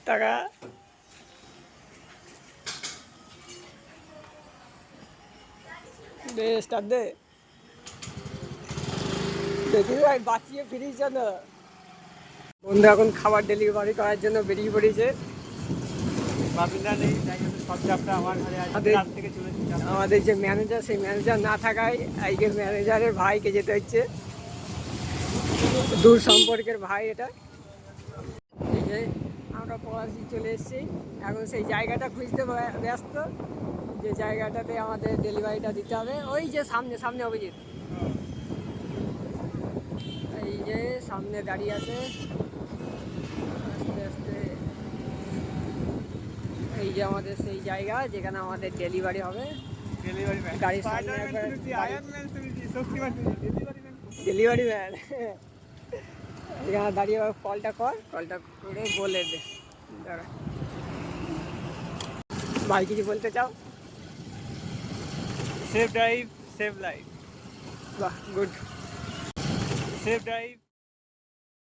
টাকা they start দে দেখি ভাই বাঁচিয়ে ফিরিস না বন্ধু এখন খাবার ডেলিভারি করার জন্য বেরিয়ে পড়েছে আমাদের যে ম্যানেজার সেই ম্যানেজার না থাকায় আজকে ম্যানেজারের ভাইকে যেতে হচ্ছে দূর সম্পর্কের ভাই এটা এই যে আমরা পলাশি চলে এসেছি এখন সেই জায়গাটা খুঁজতে ব্যস্ত যে জায়গাটাতে আমাদের ডেলিভারিটা দিতে হবে ওই যে সামনে সামনে অভিজিৎ এই যে সামনে দাঁড়িয়ে আছে আস্তে আস্তে এই যে আমাদের সেই জায়গা যেখানে আমাদের ডেলিভারি হবে গাড়ির সামনে ডেলিভারি ম্যান এখানে দাঁড়িয়ে কলটা করে বলে দে দাঁড়া ভাই কিছু বলতে চাও সেফ ড্রাইভ সেভ লাইফ বাহ গুড সেফ ড্রাইভ